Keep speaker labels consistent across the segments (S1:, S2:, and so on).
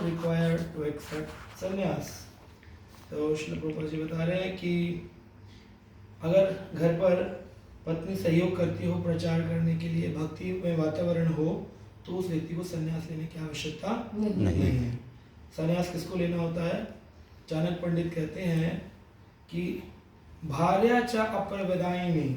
S1: not required to accept sannyas. तो श्रील प्रभुपाद जी बता रहे हैं कि अगर घर पर पत्नी सहयोग करती हो प्रचार करने के लिए, भक्ति में वातावरण हो, तो उस व्यक्ति को संन्यास लेने की आवश्यकता नहीं है। संन्यास किसको लेना होता है? चाणक्य पंडित कहते हैं कि भार्या च अप्रवदायिनी,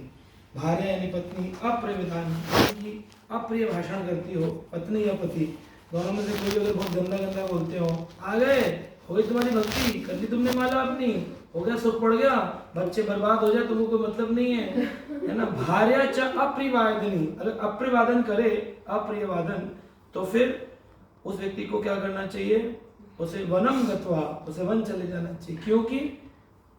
S1: भार्या यानी पत्नी, अप्रवदायिनी की अप्रिय भाषण करती हो, पत्नी या पति दोनों में से कोई अगर बहुत गंदा गंदा बोलते हो, आ गए, हो गई तुम्हारी भक्ति, कर ली तुमने माला अपनी, हो गया, सुख पड़ गया, बच्चे बर्बाद हो जाए, तुमको कोई मतलब नहीं है ना। भार्या च अप्रियवादिनी, अगर अप्रियवादन करे, अप्रियवादन, तो फिर उस व्यक्ति को क्या करना चाहिए? उसे वनम गत्वा, उसे वन चले जाना चाहिए, क्योंकि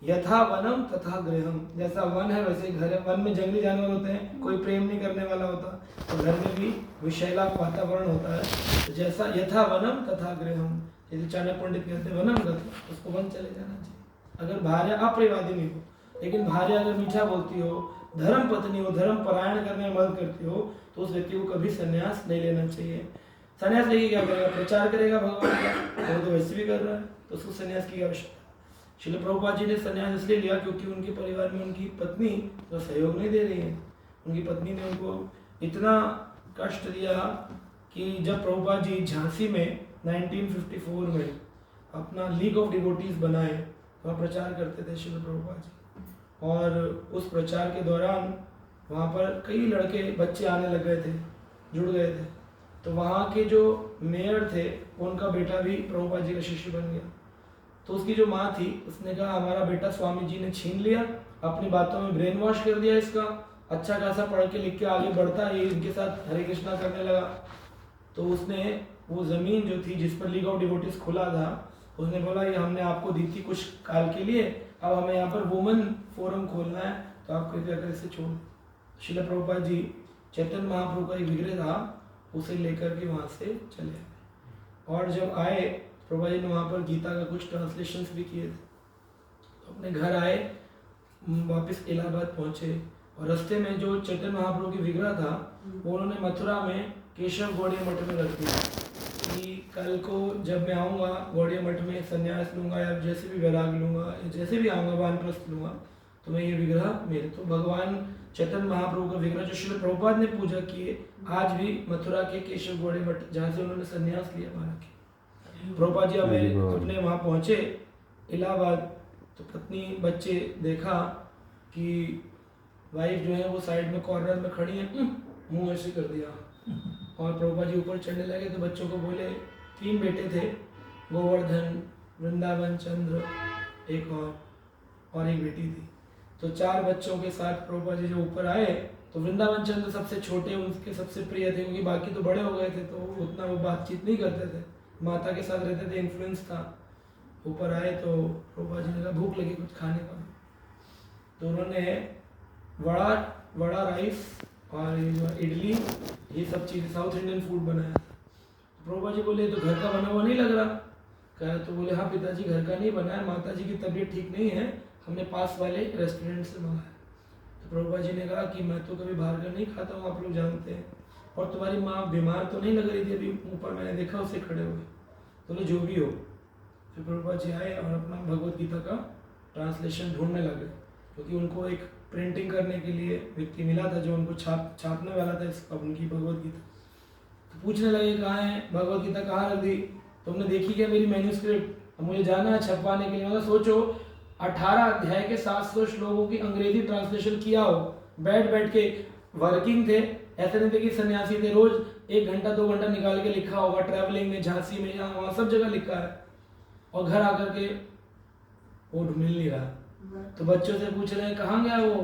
S1: यथा वनम तथा गृहम, जैसा वन है वैसे घर है। वन में जंगली जानवर होते हैं, कोई प्रेम नहीं करने वाला होता, तो घर में भी विषैला वातावरण होता है। तो जैसा यथा वनम तथा गृहम, जैसे चाणक्य पंडित कहते हैं वनम गत्वा, उसको वन चले जाना चाहिए अगर भार्या अप्रियवादी नहीं हो। लेकिन भार्या अगर मीठा बोलती हो, धर्म पत्नी हो, धर्म परायण करने में मदद करती हो, तो उस व्यक्ति को कभी संन्यास नहीं लेना चाहिए। संन्यास लेके क्या करेगा? प्रचार करेगा भगवान का, वो तो वैसे भी कर रहा है, तो उसको संन्यास की आवश्यकता। श्रील प्रभुपाद जी ने संन्यास इसलिए लिया क्योंकि उनके परिवार में उनकी पत्नी तो सहयोग नहीं दे रही है। उनकी पत्नी ने उनको इतना कष्ट दिया कि जब प्रभुपाद जी झांसी में 1954 में अपना लीग ऑफ डिवोटीज बनाए, वहाँ प्रचार करते थे श्रील प्रभुपाद जी, और उस प्रचार के दौरान वहाँ पर कई लड़के बच्चे आने लग गए थे, जुड़ गए थे। तो वहाँ के जो मेयर थे, उनका बेटा भी प्रभुपाद जी का शिष्य बन गया। तो उसकी जो माँ थी, उसने कहा हमारा बेटा स्वामी जी ने छीन लिया, अपनी बातों में ब्रेन वॉश कर दिया इसका, अच्छा खासा पढ़ के लिख के आगे बढ़ता है, ये इनके साथ हरे कृष्णा करने लगा। तो उसने वो ज़मीन जो थी जिस पर लीग ऑफ डिवोटीज खुला था, उसने बोला ये हमने आपको दी थी कुछ काल के लिए, अब हमें यहाँ पर वुमेन फोरम खोलना है, तो आप कृपया कर इसे छोड़। श्रील प्रभुपाद जी चैतन्य महाप्रभु का एक विग्रह था, उसे लेकर के वहाँ से चले आए। और जब आए, प्रभुपाद जी ने वहाँ पर गीता का कुछ ट्रांसलेशंस भी किए थे। तो अपने घर आए, वापस इलाहाबाद पहुँचे, और रास्ते में जो चैतन्य महाप्रभु की विग्रह था, वो उन्होंने मथुरा में केशव गौड़िया मठ में रख दिया कि कल को जब मैं आऊँगा गौड़िया मठ में संन्यास लूँगा या जैसे भी वैराग लूँगा, जैसे भी आऊँगा वानप्रस्थ लूँगा, तो मैं ये विग्रह मेरे, तो भगवान चैतन्य महाप्रभु का विग्रह जो श्रील प्रभुपाद ने पूजा किए, आज भी मथुरा के केशव गौड़िया मठ, जहाँ से उन्होंने संन्यास लिया महाराज के। प्रभुपाद जी अपने वहाँ पहुँचे इलाहाबाद, तो पत्नी बच्चे देखा कि वाइफ जो है वो साइड में कॉर्नर में खड़ी है, मुंह ऐसे कर दिया। और प्रभुपाद जी ऊपर चढ़ने लगे तो बच्चों को बोले, 3 बेटे थे, गोवर्धन, वृंदावन चंद्र, एक और एक बेटी थी। तो 4 बच्चों के साथ प्रभुपाद जी जो ऊपर आए, तो वृंदावन चंद्र सबसे छोटे, उनके सबसे प्रिय थे, क्योंकि बाकी तो बड़े हो गए थे, तो उतना वो बातचीत नहीं करते थे, माता के साथ रहते थे, इन्फ्लुएंस था। ऊपर आए तो प्रभुपाद जी ने कहा भूख लगी कुछ खाने का, तो उन्होंने वड़ा राइस और इडली, ये सब चीज़ साउथ इंडियन फूड बनाया। तो प्रभुपाद जी बोले तो घर का बना हुआ नहीं लग रहा, कहा, तो बोले हाँ पिताजी घर का नहीं बना है, माता जी की तबीयत ठीक नहीं है, हमने पास वाले रेस्टोरेंट से मंगाया। तो प्रभुपाद जी ने कहा कि मैं तो कभी बाहर का नहीं खाता हूँ, आप लोग जानते हैं, और तुम्हारी माँ बीमार तो नहीं लग रही थी अभी, ऊपर मैंने देखा उसे खड़े हुए, तो जो भी हो। फिर प्रभुपाद जी आए और अपना भगवत गीता का ट्रांसलेशन ढूंढने लगे, क्योंकि उनको एक प्रिंटिंग करने के लिए व्यक्ति मिला था जो उनको छापने वाला था इस उनकी भगवत गीता। तो पूछने लगे कहाँ है भगवत गीता, कहाँ रख दी, तुमने देखी क्या मेरी मैन्यूस्क्रिप्ट, मुझे जाना है छपवाने के लिए। मतलब सोचो 18 अध्याय के 700 श्लोकों की अंग्रेजी ट्रांसलेशन किया हो, बैठ के वर्किंग थे, ऐसे नहीं थे कि सन्यासी थे, रोज 1 घंटा 2 घंटा निकाल के लिखा होगा, ट्रैवलिंग में, झांसी में, यहाँ वहाँ सब जगह लिखा है, और घर आकर के वो मिल नहीं रहा। तो बच्चों से पूछ रहे हैं कहाँ गया वो,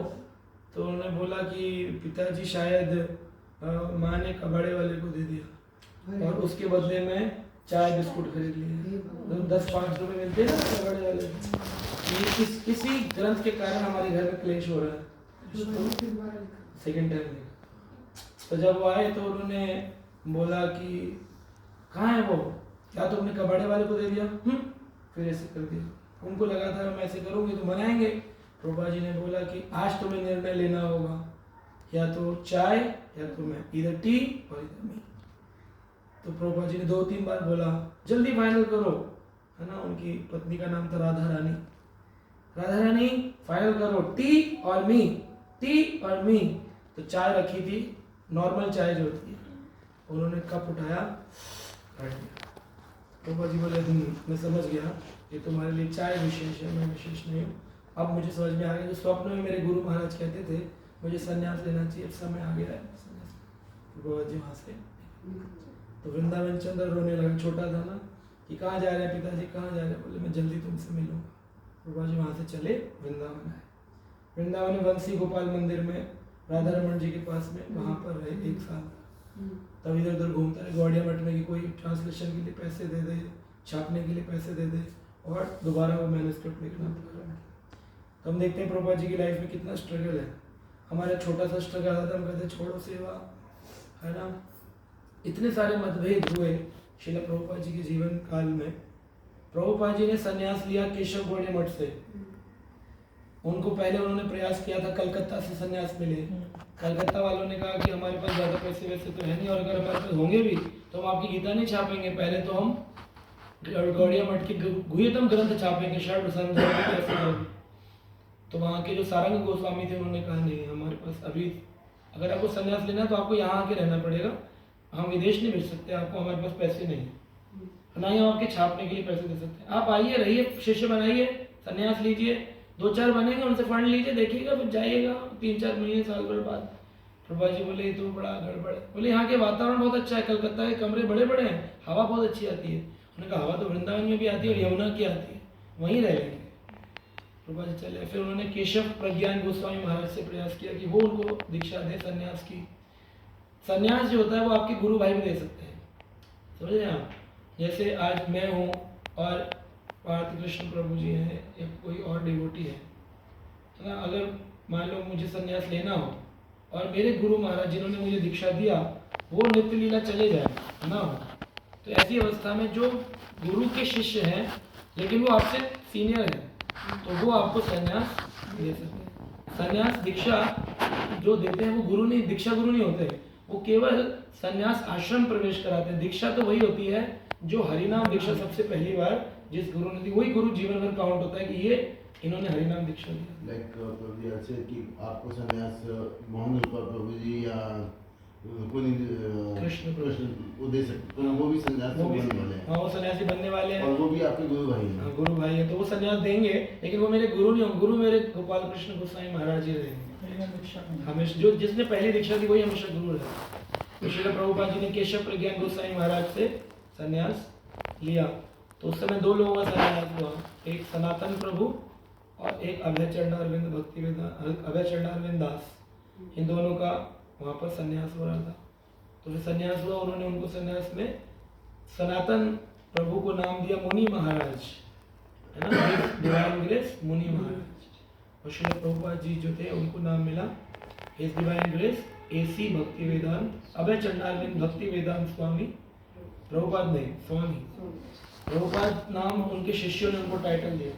S1: तो उन्होंने बोला कि पिताजी शायद माँ ने कबाड़े वाले को दे दिया, और उसके बदले में चाय बिस्कुट खरीद लिए, तो 10-5 रुपए मिलते हैं ना कबाड़े वाले। ये किसी ग्रंथ के कारण हमारे घर में क्लेश हो रहा है, सेकेंड टाइम। तो जब वो आए तो उन्होंने बोला कि कहाँ है वो, क्या तुमने कबाड़े वाले को दे दिया? फिर ऐसे कर दिया। उनको लगा था मैं ऐसे करूँगी तो मनाएंगे। प्रभुपाद जी ने बोला कि आज तुम्हें निर्णय लेना होगा, या तो चाय या तो मैं, इधर टी और इधर मी। तो प्रभुपाद जी ने 2-3 बार बोला जल्दी फाइनल करो, है ना। उनकी पत्नी का नाम था राधा रानी। राधा रानी फाइनल करो, टी और मी, टी और मी। तो चाय रखी थी, नॉर्मल चाय जो होती है, उन्होंने कप उठाया, रख दिया। प्रभुपाद जी बोले मैं समझ गया, ये तुम्हारे लिए चाय विशेष है, मैं विशेष नहीं हूँ। अब मुझे समझ में आ गया, जो स्वप्न में मेरे गुरु महाराज कहते थे मुझे संन्यास लेना चाहिए, अब समय आ गया है संन्यास। प्रभुपाद जी वहाँ से तो वृंदावन चंद्र रोने लगा, छोटा था ना, कि कहाँ जा रहे हैं पिताजी, कहाँ जा रहे हैं? बोले मैं जल्दी तुमसे मिलूंगा। प्रभुपाद जी वहाँ से चले वृंदावन आए। वृंदावन में वंशी गोपाल मंदिर में राधा रमन जी के पास में, वहाँ पर रहे 1 साल। तब इधर उधर घूमता है, गौड़िया मठ में कि कोई ट्रांसलेशन के लिए पैसे दे दे, छापने के लिए पैसे दे दे, और दोबारा वो मैन्युस्क्रिप्ट लिखना प्रारंभ किया। तो हम देखते हैं प्रभुपाद जी की लाइफ में कितना स्ट्रगल है। हमारा छोटा सा स्ट्रगल आता, हम कहते छोड़ो सेवा, है ना। इतने सारे मतभेद हुए श्रील प्रभुपाद जी के जीवन काल में। प्रभुपाद जी ने संन्यास लिया केशव गौड़िया मठ से। उनको पहले उन्होंने प्रयास किया था कलकत्ता से संन्यास मिले। कलकत्ता वालों ने कहा कि हमारे पास ज़्यादा पैसे वैसे तो है नहीं, और अगर हमारे पास होंगे भी तो हम आपकी गीता नहीं छापेंगे, पहले तो हम गौड़िया मठ के गुह्यतम ग्रंथ छापेंगे, षड संधि। तो वहाँ के जो सारंग गोस्वामी थे उन्होंने कहा नहीं, हमारे पास अभी अगर आपको संन्यास लेना है तो आपको यहाँ आके रहना पड़ेगा, हम विदेश नहीं भेज सकते आपको, हमारे पास पैसे नहीं है, ना ही हम आपके छापने के लिए पैसे दे सकते हैं। आप आइए, रहिए, शिष्य बनाइए, संन्यास लीजिए, 2-4 बनेंगे, उनसे फंड लीजिए, देखिएगा, फिर जाइएगा 3-4 महीने साल भर बाद। प्रभुपाद जी बोले ये तो बड़ा गड़बड़ है। बोले यहाँ के वातावरण बहुत अच्छा है, कलकत्ता के कमरे बड़े बड़े हैं, हवा बहुत अच्छी आती है। उन्होंने कहा हवा तो वृंदावन में भी आती है और यमुना की आती है, वहीं रह लेंगे। प्रभुपाद जी चले। फिर उन्होंने केशव प्रज्ञान गोस्वामी महाराज से प्रयास किया कि वो उनको दीक्षा दे संन्यास की। संन्यास जो होता है वो आपके गुरु भाई भी दे सकते हैं, समझ रहे हैं आप। जैसे आज मैं हूँ और पार्थ कृष्ण प्रभु जी हैं या कोई और डिवोटी है ना, अगर मान लो मुझे संन्यास लेना हो और मेरे गुरु महाराज जिन्होंने मुझे दीक्षा दिया वो नित्य लीला चले जाए ना हो, तो ऐसी अवस्था में जो गुरु के शिष्य हैं लेकिन वो आपसे सीनियर है, तो वो आपको संन्यास दे सकते हैं। संन्यास दीक्षा जो देते हैं वो गुरु नहीं, दीक्षा गुरु नहीं होते, वो केवल संन्यास आश्रम प्रवेश कराते हैं। दीक्षा तो वही होती है जो हरिनाम दीक्षा सबसे पहली बार जिस गुरु ने दी, वही गुरु जीवन भर काउंट होता है कि ये इन्होंने हरिनाम दीक्षा दी।
S2: लाइक प्रभु जी ऐसे कि आपको संन्यास मोहन प्रभु जी या कोई
S1: कृष्ण
S2: वो दे सकते, तो वो भी संन्यास बनने वाले हैं।
S1: हाँ, वो सन्यासी बनने वाले हैं
S2: और वो भी आपके गुरु भाई हैं।
S1: गुरु भाई है, तो वो संन्यास देंगे, लेकिन वो मेरे गुरु नहीं होंगे। गुरु मेरे गोपाल कृष्ण गोस्वामी महाराज जी रहेंगे हमेशा। जो जिसने पहली दीक्षा दी वही हमेशा गुरु रहे। तो श्रील प्रभुपाद जी ने केशव प्रज्ञान गोस्वामी महाराज से संन्यास लिया, तो उस समय 2 लोगों का संन्यास हुआ, एक सनातन प्रभु और एक अभय चरणारविंद भक्ति अभय चरणारविंद दास। इन दोनों का वहाँ पर संन्यास हो रहा था। तो फिर संन्यास हुआ, उन्होंने उनको संन्यास में सनातन प्रभु को नाम दिया मुनि महाराज, है ना, डिवाइन ग्रेस मुनि महाराज। और श्रील प्रभुपाद जी जो थे उनको नाम मिला हिज डिवाइन ग्रेस AC भक्ति वेदांत अभय चंडारविंद भक्ति वेदांत स्वामी। प्रभुपाद नहीं, स्वामी। प्रभुपाद नाम उनके शिष्यों ने उनको टाइटल दिया,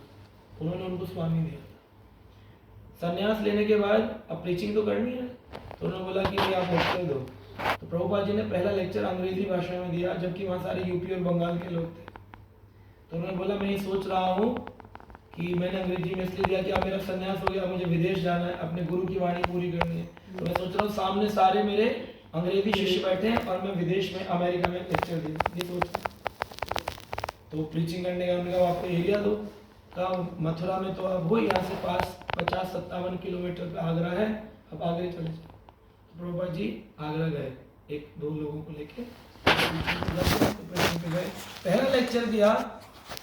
S1: उन्होंने उनको स्वामी दिया। संन्यास लेने के बाद अब प्रीचिंग तो करनी है, तो उन्होंने बोला कि भाई आप लेक्चर दो। तो प्रभुपाद जी ने पहला लेक्चर अंग्रेजी भाषा में दिया, जबकि वहाँ सारे यूपी और बंगाल के लोग थे। तो उन्होंने बोला मैं ये सोच रहा हूँ कि मैंने अंग्रेजी में इसलिए दिया कि अब मेरा संन्यास हो गया, मुझे विदेश जाना है, अपने गुरु की वाणी पूरी करनी है। तो मैं सोच रहा हूँ सामने सारे मेरे अंग्रेजी शिष्य बैठे हैं और मैं विदेश में अमेरिका में लेक्चर दूँ, ये सोच। तो प्रीचिंग करने का उन्होंने कहा आपको एरिया दो, कहा मथुरा में तो अब वो यहाँ से पास 50-57 किलोमीटर पे आगरा है, अब आगरे चले जाओ। तो प्रभुपाद जी आगरा गए 1-2 लोगों को लेके, गए, पहला लेक्चर दिया।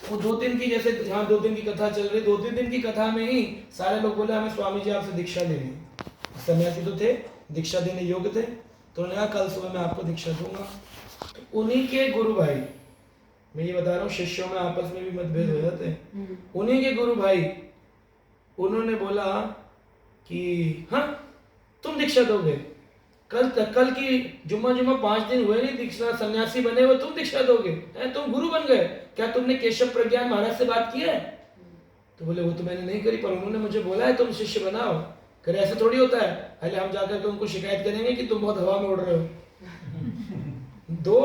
S1: वो 2 दिन की, जैसे यहाँ 2 दिन की कथा चल रही, 2-3 दिन की कथा में ही सारे लोग बोले हमें स्वामी जी आपसे दीक्षा लेनी। सन्यासी तो थे, दीक्षा देने योग्य थे, तो उन्होंने कहा कल सुबह मैं आपको दीक्षा दूंगा। तो उन्हीं के गुरु भाई, मैं ये बता रहा हूँ शिष्यों में आपस में भी मतभेद हो जाते हैं, उन्हीं के गुरु भाई उन्होंने बोला कि हाँ तुम दीक्षा दोगे, कल की जुम्मा 5 दिन हुए नहीं दीक्षा, सन्यासी बने हुए, तुम दीक्षा दोगे, तुम गुरु बन गए, क्या तुमने केशव प्रज्ञान महाराज से बात की है? तो बोले वो तो मैंने नहीं करी, पर उन्होंने मुझे बोला है तुम शिष्य बनाओ। करे ऐसे थोड़ी होता है, पहले हम जाकर के उनको शिकायत करेंगे कि तुम बहुत हवा में उड़ रहे हो। 2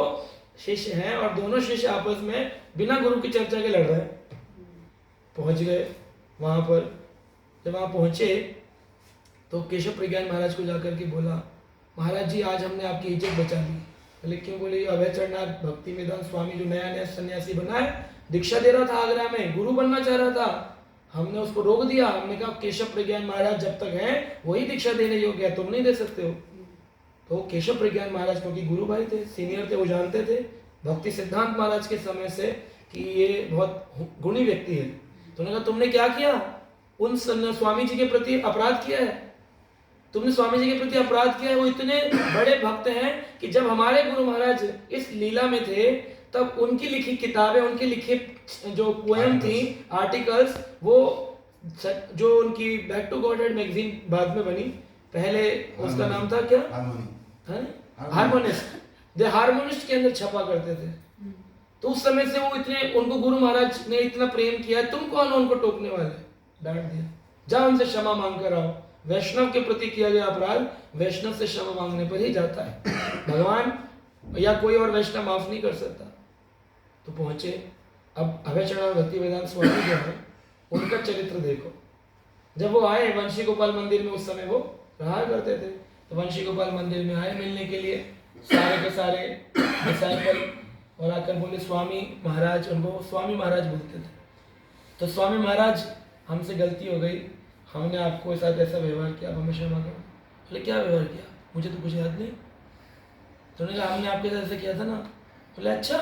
S1: शिष्य हैं और दोनों शिष्य आपस में बिना गुरु की चर्चा के लड़ रहे हैं। पहुंच गए वहां पर। जब वहां पहुंचे तो केशव प्रज्ञान महाराज को जाकर के बोला, महाराज जी आज हमने आपकी इज्जत बचा ली। बोले क्यों? बोले अभय चरणार्थ भक्ति वेदांत स्वामी जो नया नया सन्यासी बना है, दीक्षा दे रहा था आगरा में, गुरु बनना चाह रहा था, हमने उसको रोक दिया। हमने कहा केशव प्रज्ञान महाराज जब तक हैं वही दीक्षा देने योग्य है, तुम नहीं दे सकते हो। तो केशव प्रज्ञान महाराज क्योंकि गुरु भाई थे, सीनियर थे, वो जानते थे भक्ति सिद्धांत महाराज के समय से कि ये बहुत गुणी व्यक्ति है। तो उन्होंने कहा तुमने क्या किया? उन स्वामी जी के प्रति अपराध किया है, तुमने स्वामी जी के प्रति अपराध किया है। वो इतने बड़े भक्त हैं कि जब हमारे गुरु महाराज इस लीला में थे तब उनकी लिखी किताबें, उनकी लिखी जो पोएम थी, आर्टिकल्स, वो जो उनकी बैक टू गॉडहेड मैगजीन बाद में बनी, पहले उसका नाम था क्या? हार्मोनिस्ट। द हार्मोनिस्ट के अंदर छपा करते थे। तो उस समय से वो इतने, उनको गुरु महाराज ने इतना प्रेम किया, तुम कौन हो उनको टोकने वाले? डांट दिया, जाओ उनसे क्षमा मांग कर आओ। वैष्णव के प्रति किया गया अपराध वैष्णव से क्षमा मांगने पर ही जाता है, भगवान या कोई और वैष्णव माफ नहीं कर सकता। तो पहुंचे। अब अभय चरणार्थ भक्ति वेदांत स्वामी जो है उनका चरित्र देखो। जब वो आए वंशी गोपाल मंदिर में, उस समय वो रहा करते थे, तो वंशी गोपाल मंदिर में आए मिलने के लिए सारे के सारे डिसाइपल, और आकर बोले स्वामी महाराज, उनको स्वामी महाराज बोलते थे। तो स्वामी महाराज हमसे गलती हो गई, हमने आपको साथ ऐसा व्यवहार किया, आप हमें क्षमा करो। बोले क्या व्यवहार किया? मुझे तो कुछ याद नहीं। तो उन्होंने कहा हमने आपके साथ ऐसा किया था ना। बोले अच्छा,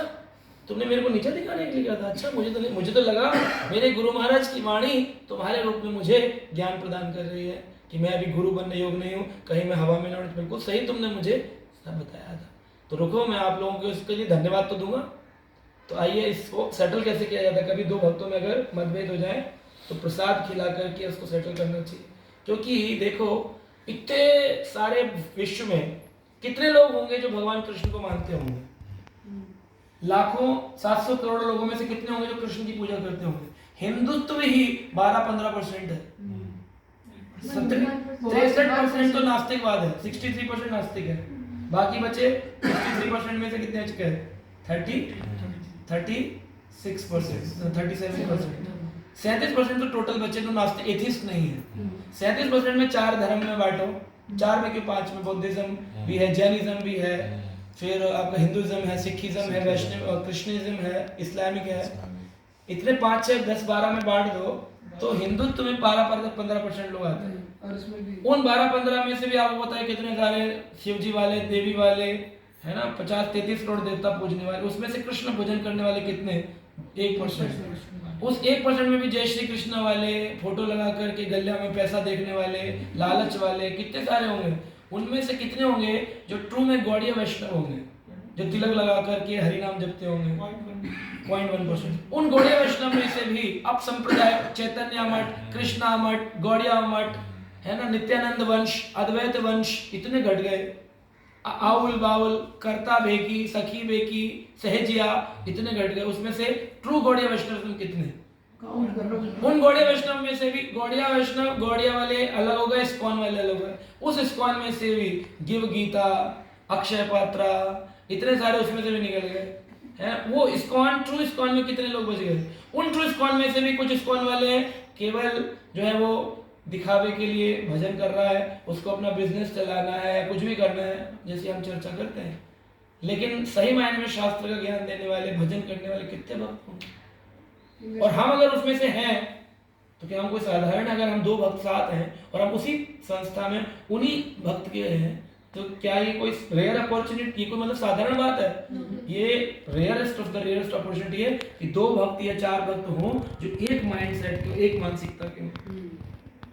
S1: तुमने मेरे को नीचे दिखाने के लिए किया था? अच्छा, मुझे तो नहीं, मुझे तो लगा मेरे गुरु महाराज की वाणी तुम्हारे रूप में मुझे ज्ञान प्रदान कर रही है कि मैं अभी गुरु बनने योग्य नहीं हूँ, कहीं मैं हवा में न उड़। बिल्कुल सही तुमने मुझे सब बताया था। तो रुको, मैं आप लोगों को इसके लिए धन्यवाद तो दूंगा। तो आइए इसको सेटल कैसे किया जाता है। कभी दो भक्तों में अगर मतभेद हो जाए तो प्रसाद खिला करके उसको सेटल करना चाहिए। क्योंकि देखो इतने सारे विश्व में कितने लोग होंगे जो भगवान कृष्ण को मानते होंगे? लाखों 700 करोड़ लोगों में से कितने होंगे जो कृष्ण की पूजा करते होंगे? हिंदुत्व ही 12-15% है। 63% तो नास्तिकवाद है, 63% नास्तिक है। बाकी बचे 63% में से कितने बचे? 37%। 37% तो टोटल बच्चे तो नास्तिक एथिस्ट नहीं है। 37% में 4 धर्म में बांटो, 4 में क्यों 5 में? बौद्धिज्म भी है, जैनिज्म भी है, फिर आपका हिंदुइज्म है, सिखिज्म है, वैष्णव कृष्णिज्म है, इस्लामिक है। इतने 5, 6, 10, 12 में बांट दो तो हिंदुत्व में 12-15% लोग आते हैं। उन 12-15 में से भी आपको पता है कितने सारे शिव जी वाले, देवी वाले है ना, 50-33 करोड़ देवता पूजने वाले, उसमें से कृष्ण पूजन करने वाले कितने? 1%। उस 1% में भी जय श्री कृष्ण वाले, फोटो लगा करके गलिया में पैसा देखने वाले, लालच वाले कितने सारे होंगे। उनमें से कितने होंगे जो ट्रू में गौड़ीय वैष्णव होंगे, जो तिलक लगा करके हरि नाम जपते होंगे? 0.1%। उन गौड़ीय वैष्णव में से भी अब संप्रदाय चैतन्य मठ, कृष्णा मठ, गौड़िया मठ है ना, नित्यानंद वंश, अद्वैत वंश इतने घट गए। आउल बाउल, कर्ता बेकी, सखी बेकी, सहजिया इतने घट गए। उसमें से ट्रू गौड़िया वैष्णव कितने? उन गौड़िया वैष्णव में से भी गौड़िया वैष्णव, गौड़िया वाले अलग हो गए, इस्कॉन वाले अलग हो गए। उस इस्कॉन में से भी गिव गीता, अक्षय पात्रा इतने सारे उसमें से भी निकल गए हैं। वो इस्कॉन, ट्रू इस्कॉन में कितने लोग बच गए? उन ट्रू इस्कॉन में से भी कुछ इस्कॉन वाले केवल जो है वो दिखावे के लिए भजन कर रहा है, उसको अपना बिजनेस चलाना है या कुछ भी करना है, जैसे हम चर्चा करते हैं। लेकिन सही मायने में शास्त्र का ज्ञान देने वाले, भजन करने वाले कितने भक्त होंगे? और हम अगर उसमें से हैं तो क्या हम कोई साधारण, अगर हम 2 भक्त साथ हैं और हम उसी संस्था में उन्हीं भक्त के हैं, तो क्या ये कोई रेयर अपॉर्चुनिटी, ये कोई मतलब साधारण बात है? ये rarest of the rarest opportunity है कि 2 भक्त या 4 भक्त हों जो एक माइंडसेट के, एक मानसिकता के हों।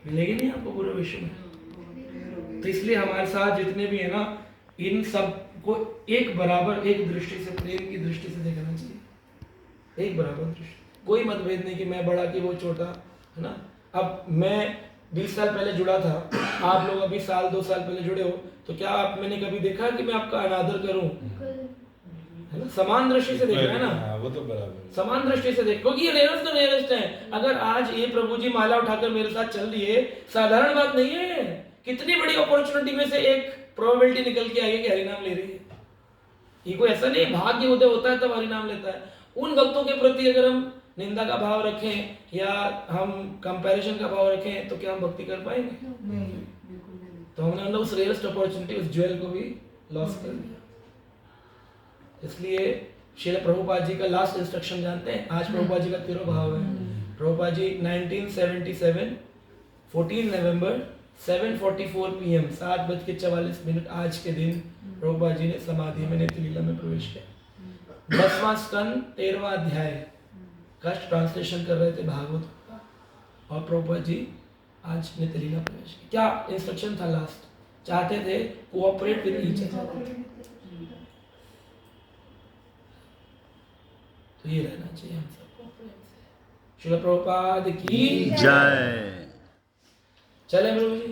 S1: मिलेगी नहीं आपको पूरे विश्व में। तो इसलिए हमारे साथ जितने भी है ना, इन सब को एक बराबर, एक दृष्टि से, प्रेम की दृष्टि से देखना चाहिए। एक बराबर दृष्टि, कोई मतभेद नहीं कि मैं बड़ा कि वो छोटा, है ना। अब मैं 20 साल पहले जुड़ा था, आप लोग अभी 1-2 साल पहले जुड़े हो, तो क्या आप, मैंने कभी देखा कि मैं आपका अनादर करूं? है ना, समान दृष्टि से देखना है ना,
S3: वो तो बराबर
S1: समान दृष्टि से देखो कि ये रेयरेस्ट तो रेयरेस्ट है। अगर आज ये प्रभु जी माला उठाकर मेरे साथ चल रही है, साधारण बात नहीं है। कितनी बड़ी अपॉर्चुनिटी में से एक प्रोबेबिलिटी निकल के आई है कि हरिनाम ले रही है। ये कोई ऐसा नहीं भाग्य उदय होता है तब हरि नाम लेता है। उन भक्तों के प्रति अगर हम निंदा का भाव रखें या हम कंपैरिजन का भाव रखें तो क्या हम भक्ति कर पाएंगे?
S3: नहीं, बिल्कुल नहीं।
S1: तो हमने मतलब उस रेयरेस्ट अपॉर्चुनिटी, उस ज्वेल को भी लॉस कर दिया। इसलिए श्रील प्रभुपाद जी का लास्ट इंस्ट्रक्शन जानते हैं? आज प्रभुपाद जी का तिरुभाव है। प्रभुपाद जी 1977 14 नवंबर 7:44 PM 7:44 आज के दिन प्रभुपाद जी ने समाधि में नित्य लीला में प्रवेश किया। 10वां स्कंद 13वां अध्याय का ट्रांसलेशन कर रहे थे भागवत का, और प्रभुपाद जी आज नित्य लीला प्रवेश किया। क्या इंस्ट्रक्शन था लास्ट? चाहते थे कोऑपरेट विद ईच अदर। तो ये रहना चाहिए हम सबको। श्रील प्रभुपाद की
S4: जय।
S1: चले प्रभु जी।